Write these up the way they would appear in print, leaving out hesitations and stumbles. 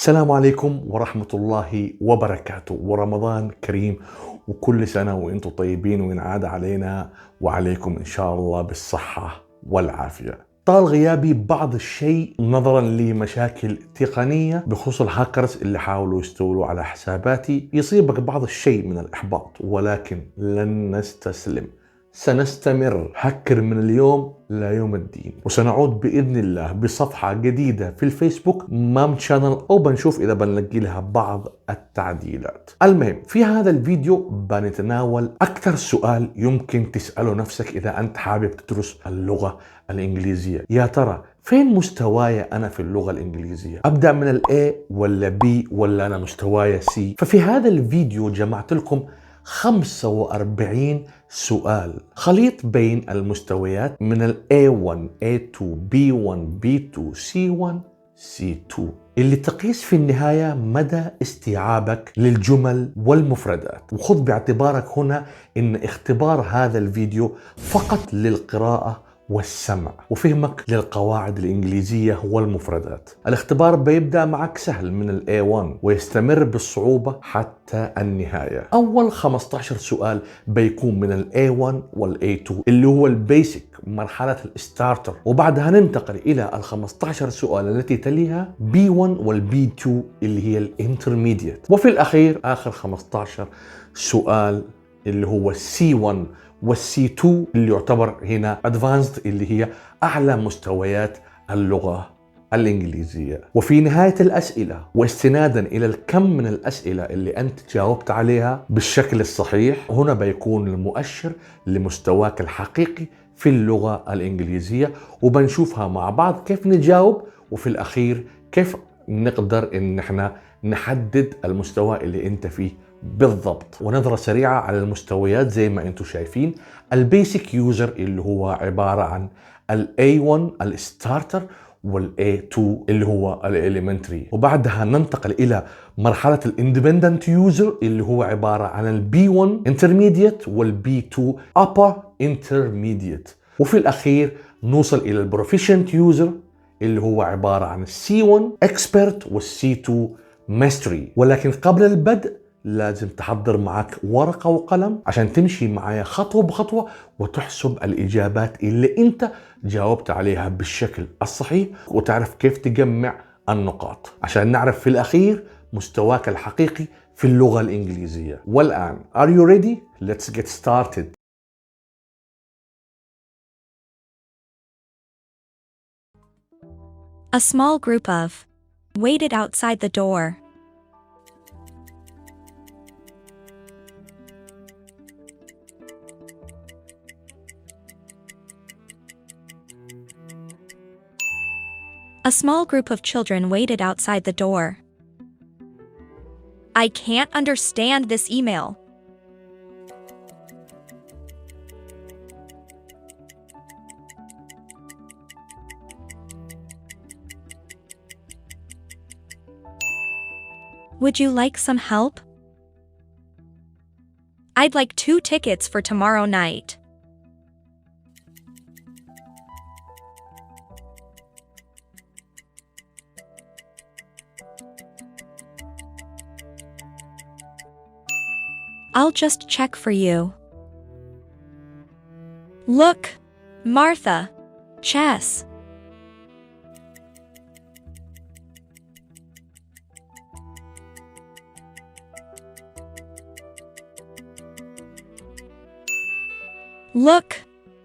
السلام عليكم ورحمة الله وبركاته، ورمضان كريم وكل سنة وانتم طيبين وينعاد علينا وعليكم إن شاء الله بالصحة والعافية. طال غيابي بعض الشيء نظرا لمشاكل تقنية بخصوص الهاكرز اللي حاولوا يستولوا على حساباتي. يصيبك بعض الشيء من الإحباط، ولكن لن نستسلم، سنستمر. هكر من اليوم لا يوم الدين، وسنعود بإذن الله بصفحة جديدة في الفيسبوك مام شانل، أو بنشوف إذا بنلاقي لها بعض التعديلات. المهم، في هذا الفيديو بنتناول أكثر سؤال يمكن تسأله نفسك إذا أنت حابب تدرس اللغة الإنجليزية. يا ترى فين مستواي أنا في اللغة الإنجليزية؟ أبدأ من الA ولا B ولا أنا مستواي C؟ ففي هذا الفيديو جمعت لكم 45 سؤال خليط بين المستويات من ال A1 A2 B1 B2 C1 C2 اللي تقيس في النهاية مدى استيعابك للجمل والمفردات. وخذ باعتبارك هنا إن اختبار هذا الفيديو فقط للقراءة والسمع وفهمك للقواعد الإنجليزية والمفردات. الاختبار بيبدأ معك سهل من ال A1 ويستمر بالصعوبة حتى النهاية. أول 15 سؤال بيكون من ال A1 وال A2 اللي هو البيسك، مرحلة الستارتر، وبعدها ننتقل إلى ال 15 سؤال التي تليها B1 وال B2 اللي هي الانترميديت، وفي الأخير آخر 15 سؤال اللي هو C1 والسي 2 اللي يعتبر هنا ادفانسد اللي هي اعلى مستويات اللغه الانجليزيه. وفي نهايه الاسئله واستنادا الى الكم من الاسئله اللي انت جاوبت عليها بالشكل الصحيح، هنا بيكون المؤشر لمستواك الحقيقي في اللغه الانجليزيه، وبنشوفها مع بعض كيف نجاوب، وفي الاخير كيف نقدر ان احنا نحدد المستوى اللي انت فيه بالضبط. ونظرة سريعة على المستويات زي ما انتم شايفين. البيسك يوزر اللي هو عبارة عن ال A1 الستارتر وال A2 اللي هو الاليمنتري، وبعدها ننتقل الى مرحلة الاندبندنت يوزر اللي هو عبارة عن ال B1 انترميديت وال B2 upper intermediate، وفي الاخير نوصل الى البروفيشنت يوزر اللي هو عبارة عن C1 expert وال C2 mastery. ولكن قبل البدء لازم تحضر معك ورقة وقلم عشان تمشي معايا خطوة بخطوة وتحسب الإجابات اللي أنت جاوبت عليها بالشكل الصحيح، وتعرف كيف تجمع النقاط عشان نعرف في الأخير مستواك الحقيقي في اللغة الإنجليزية. والآن are you ready? Let's get started. A small group of waited outside the door. A small group of children waited outside the door. I can't understand this email. Would you like some help? I'd like 2 tickets for tomorrow night. I'll just check for you. Look, Martha, chess. Look,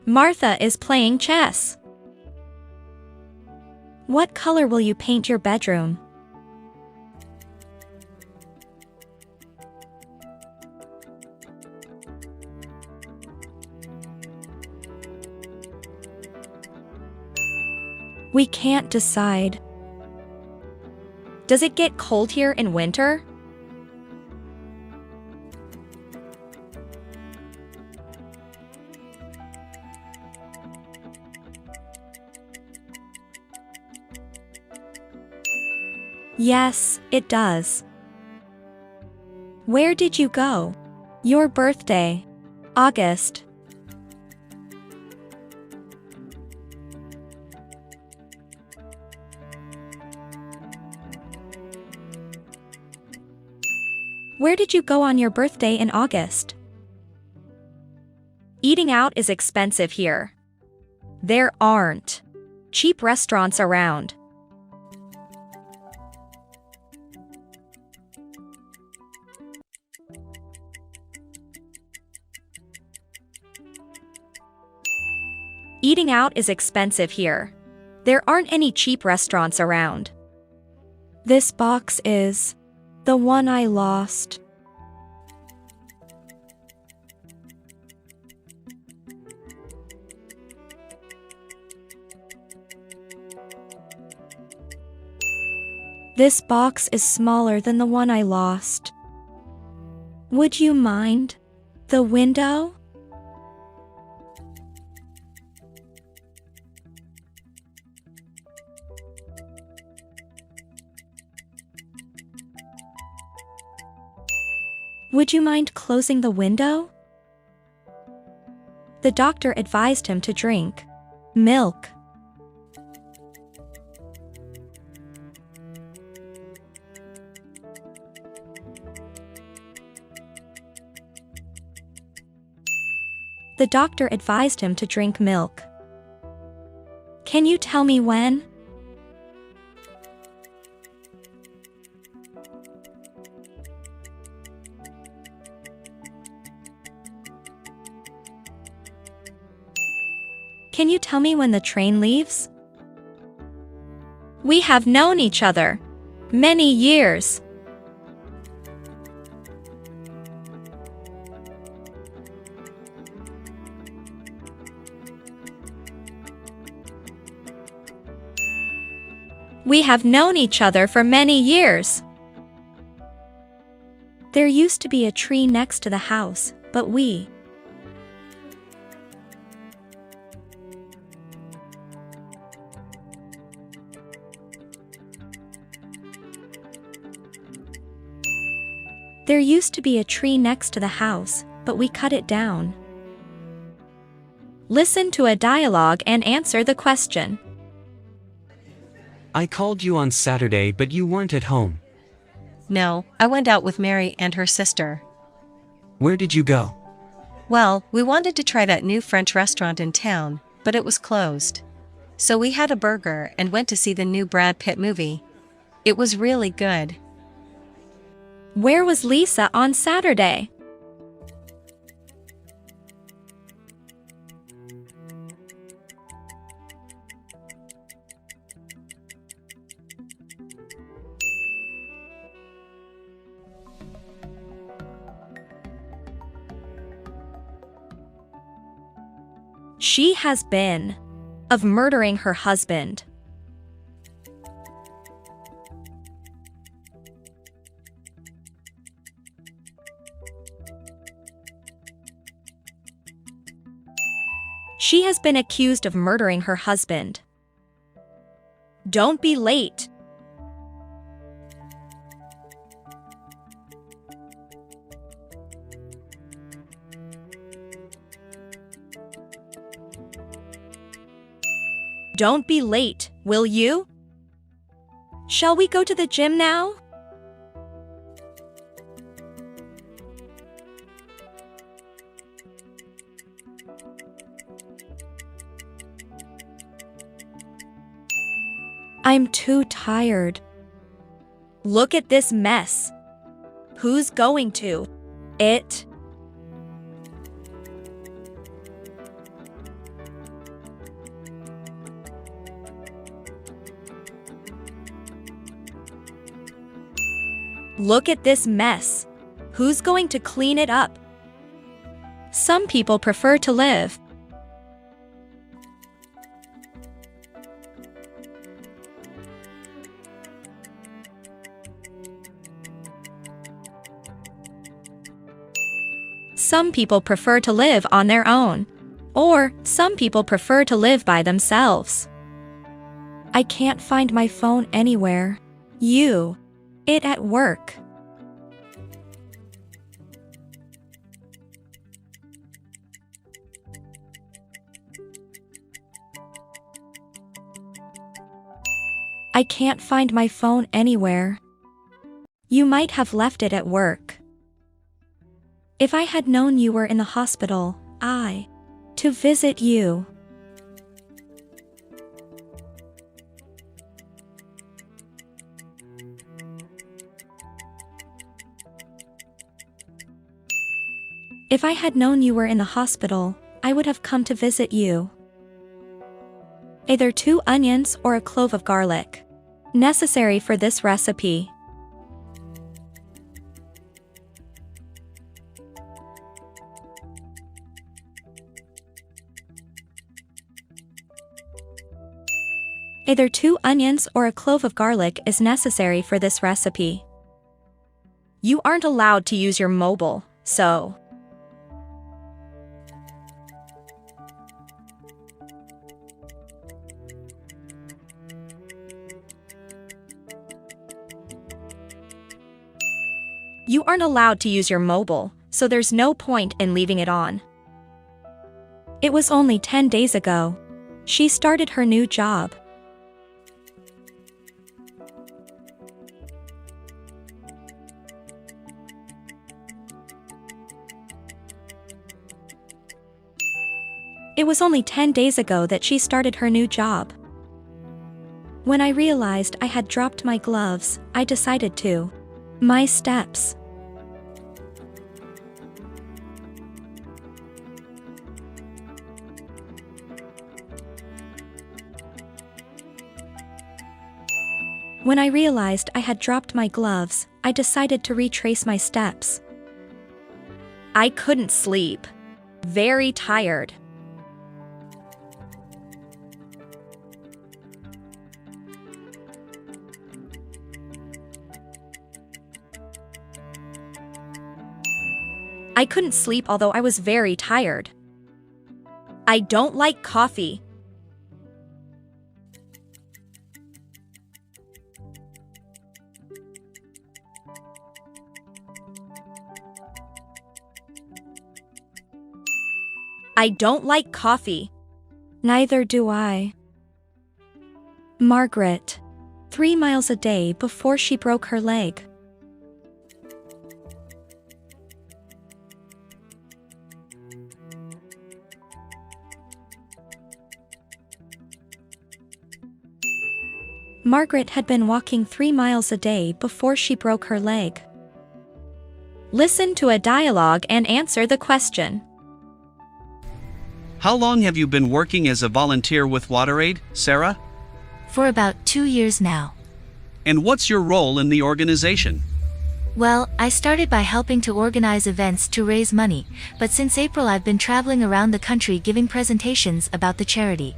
Martha is playing chess. What color will you paint your bedroom? We can't decide. Does it get cold here in winter? Yes, it does. Where did you go? Your birthday. August. Where did you go on your birthday in August? Eating out is expensive here. There aren't cheap restaurants around. Eating out is expensive here. There aren't any cheap restaurants around. This box is the one I lost. This box is smaller than the one I lost. Would you mind the window? Would you mind closing the window? The doctor advised him to drink milk. The doctor advised him to drink milk. Can you tell me when? Can you tell me when the train leaves? We have known each other many years. We have known each other for many years. There used to be a tree next to the house, but we There used to be a tree next to the house, but we cut it down. Listen to a dialogue and answer the question. I called you on Saturday, but you weren't at home. No, I went out with Mary and her sister. Where did you go? Well, we wanted to try that new French restaurant in town, but it was closed. So we had a burger and went to see the new Brad Pitt movie. It was really good. Where was Lisa on Saturday? She has been of murdering her husband. She has been accused of murdering her husband. Don't be late. Don't be late, will you? Shall we go to the gym now? I'm too tired. Look at this mess. Who's going to it? Look at this mess. Who's going to clean it up? Some people prefer to live. Some people prefer to live on their own, or some people prefer to live by themselves. I can't find my phone anywhere. It at work. I can't find my phone anywhere. You might have left it at work. If I had known you were in the hospital, to visit you. If I had known you were in the hospital, I would have come to visit you. Either 2 onions or a clove of garlic. Necessary for this recipe. Either 2 onions or a clove of garlic is necessary for this recipe. You aren't allowed to use your mobile, so. You aren't allowed to use your mobile, so there's no point in leaving it on. It was only 10 days ago. She started her new job. It was only 10 days ago that she started her new job. When I realized I had dropped my gloves, I decided to. My steps. When I realized I had dropped my gloves, I decided to retrace my steps. I couldn't sleep. Very tired. I couldn't sleep although I was very tired. I don't like coffee. I don't like coffee. Neither do I. Margaret. 3 miles a day before she broke her leg. Margaret had been walking 3 miles a day before she broke her leg. Listen to a dialogue and answer the question. How long have you been working as a volunteer with WaterAid, Sarah? For about 2 years now. And what's your role in the organization? Well, I started by helping to organize events to raise money, but since April I've been traveling around the country giving presentations about the charity.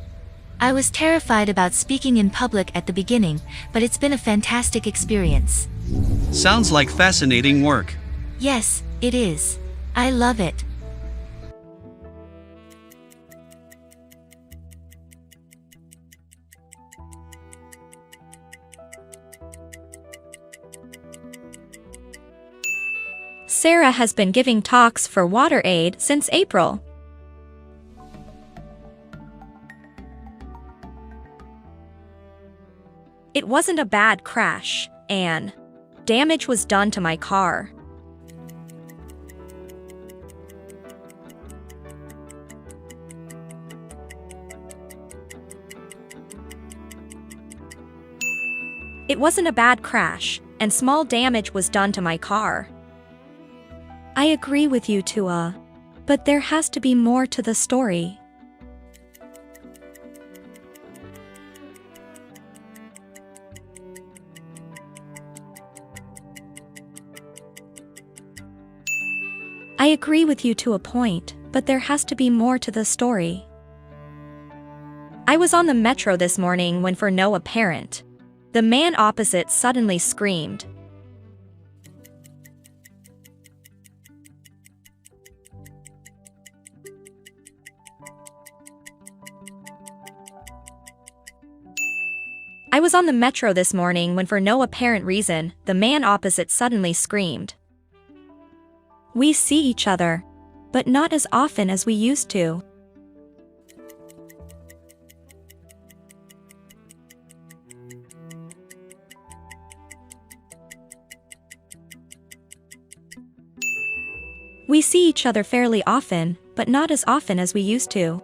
I was terrified about speaking in public at the beginning, but it's been a fantastic experience. Sounds like fascinating work. Yes, it is. I love it. Sarah has been giving talks for WaterAid since April. It wasn't a bad crash, and damage was done to my car. It wasn't a bad crash, and small damage was done to my car. I agree with you, Tua, but there has to be more to the story. I agree with you to a point, but there has to be more to the story. I was on the metro this morning when, for no apparent, the man opposite suddenly screamed. I was on the metro this morning when, for no apparent reason, the man opposite suddenly screamed. We see each other, but not as often as we used to. We see each other fairly often, but not as often as we used to.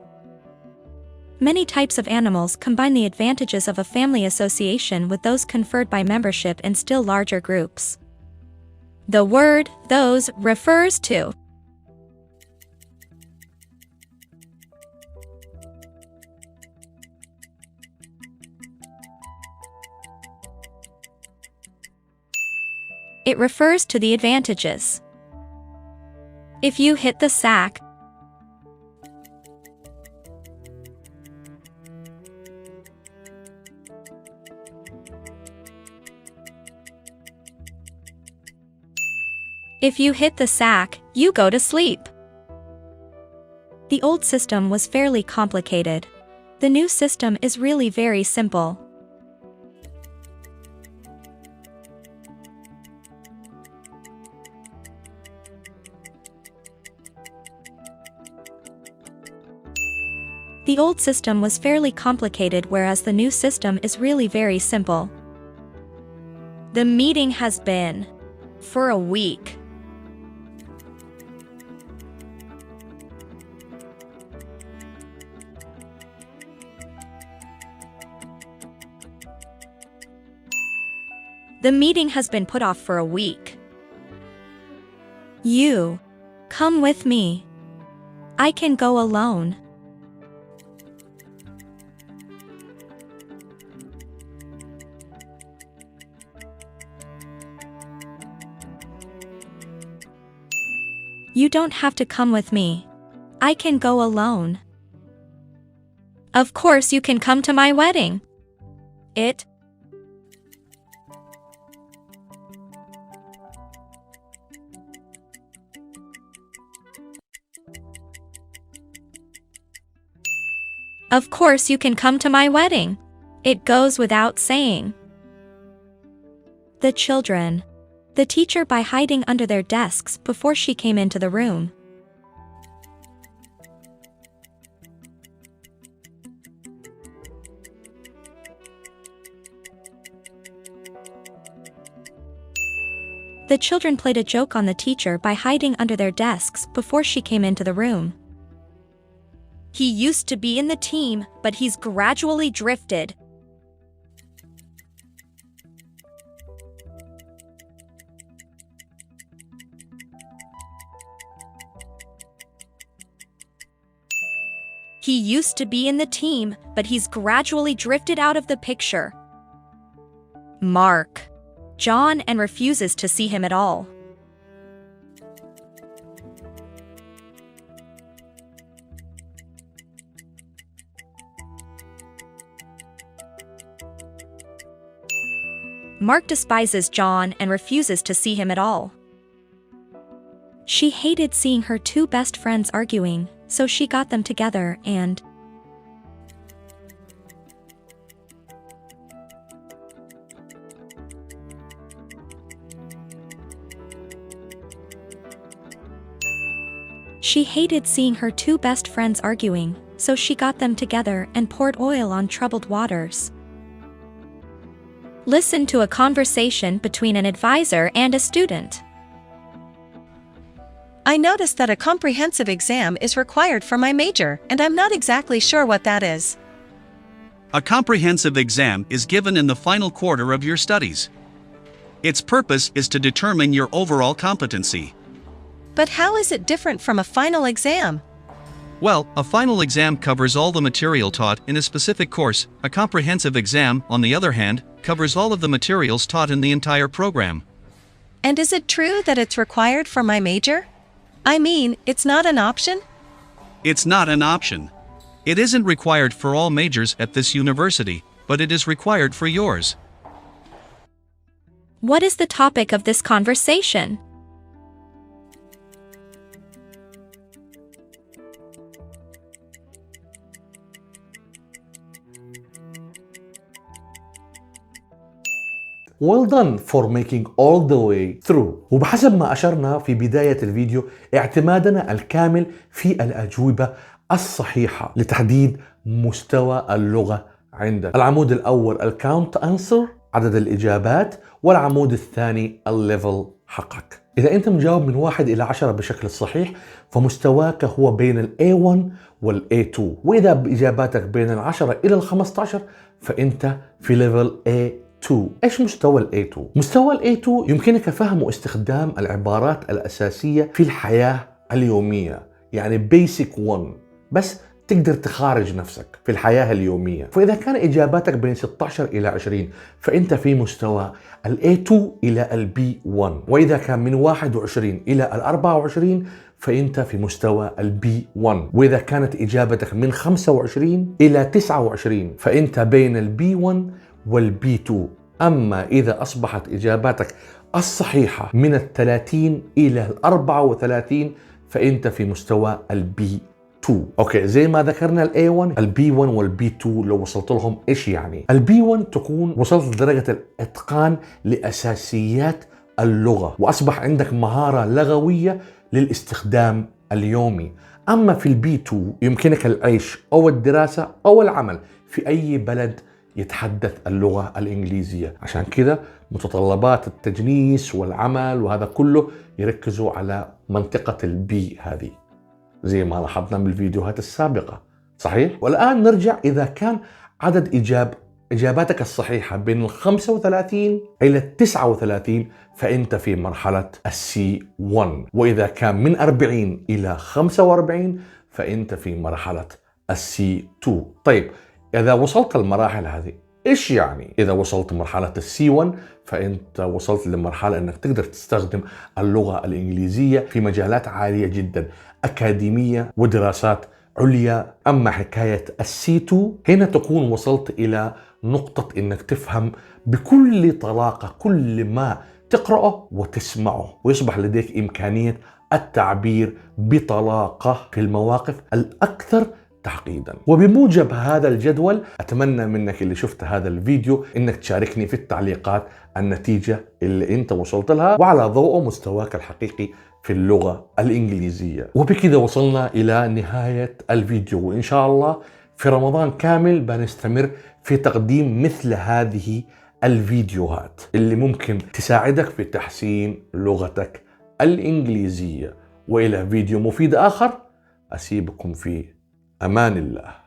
Many types of animals combine the advantages of a family association with those conferred by membership in still larger groups. The word those refers to it refers to the advantages. If you hit the sack, if you hit the sack, you go to sleep. The old system was fairly complicated. The new system is really very simple. The old system was fairly complicated, whereas the new system is really very simple. The meeting has been for a week. The meeting has been put off for a week. You come with me. I can go alone. You don't have to come with me. I can go alone. Of course you can come to my wedding. It Of course you can come to my wedding. It goes without saying. The children. The teacher by hiding under their desks before she came into the room. The children played a joke on the teacher by hiding under their desks before she came into the room. He used to be in the team, but he's gradually drifted. He used to be in the team, but he's gradually drifted out of the picture. Mark John and refuses to see him at all. Mark despises John and refuses to see him at all. She hated seeing her two best friends arguing, so she got them together and poured oil on troubled waters. Listen to a conversation between an advisor and a student. I noticed that a comprehensive exam is required for my major, and I'm not exactly sure what that is. A comprehensive exam is given in the final quarter of your studies. Its purpose is to determine your overall competency. But how is it different from a final exam? Well, a final exam covers all the material taught in a specific course. A comprehensive exam, on the other hand, covers all of the materials taught in the entire program. And is it true that it's required for my major? I mean, it's not an option? It's not an option. It isn't required for all majors at this university, but it is required for yours. What is the topic of this conversation? Well done for making all the way through. وبحسب ما أشرنا في بداية الفيديو، اعتمادنا الكامل في الأجوبة الصحيحة لتحديد مستوى اللغة عندك. العمود الأول الكاونت أنسر، عدد الإجابات، والعمود الثاني الليفل حقك. إذا أنت مجاوب من 1 إلى 10 بشكل صحيح فمستواك هو بين ال A1 وال A2، وإذا بإجاباتك بين 10 إلى 15 فأنت في ليفل A2. إيش مستوى ال A2؟ مستوى ال A2 يمكنك فهم واستخدام العبارات الأساسية في الحياة اليومية، يعني Basic 1، بس تقدر تخارج نفسك في الحياة اليومية. فإذا كان إجاباتك بين 16 إلى 20 فأنت في مستوى ال A2 إلى ال B1، وإذا كان من 21 إلى ال 24 فأنت في مستوى ال B1، وإذا كانت إجابتك من 25 إلى 29 فأنت بين ال B1 وال B2. أما إذا أصبحت إجاباتك الصحيحة من ال 30 إلى ال 34 فأنت في مستوى ال B2. اوكي، زي ما ذكرنا ال A1 ال B1 وال B2 لو وصلت لهم ايش يعني؟ ال B1 تكون وصلت لدرجة الاتقان لاساسيات اللغة واصبح عندك مهارة لغوية للاستخدام اليومي. اما في ال B2 يمكنك العيش او الدراسة او العمل في اي بلد يتحدث اللغة الإنجليزية. عشان كذا متطلبات التجنيس والعمل وهذا كله يركزوا على منطقة البي هذه زي ما لاحظنا بالفيديوهات السابقة، صحيح؟ والآن نرجع. إذا كان عدد إجاباتك الصحيحة بين ال 35 إلى 39 فأنت في مرحلة C1، وإذا كان من 40 إلى 45 فأنت في مرحلة C2. طيب إذا وصلت المراحل هذه إيش يعني؟ إذا وصلت مرحلة C1 فأنت وصلت لمرحلة أنك تقدر تستخدم اللغة الإنجليزية في مجالات عالية جدا، أكاديمية ودراسات عليا. أما حكاية C2 هنا تكون وصلت إلى نقطة أنك تفهم بكل طلاقة كل ما تقرأه وتسمعه، ويصبح لديك إمكانية التعبير بطلاقة في المواقف الأكثر تعقيدا. وبموجب هذا الجدول أتمنى منك اللي شفت هذا الفيديو إنك تشاركني في التعليقات النتيجة اللي أنت وصلت لها وعلى ضوء مستواك الحقيقي في اللغة الإنجليزية. وبكذا وصلنا إلى نهاية الفيديو، وإن شاء الله في رمضان كامل بنستمر في تقديم مثل هذه الفيديوهات اللي ممكن تساعدك في تحسين لغتك الإنجليزية. وإلى فيديو مفيد آخر أسيبكم في أمان الله.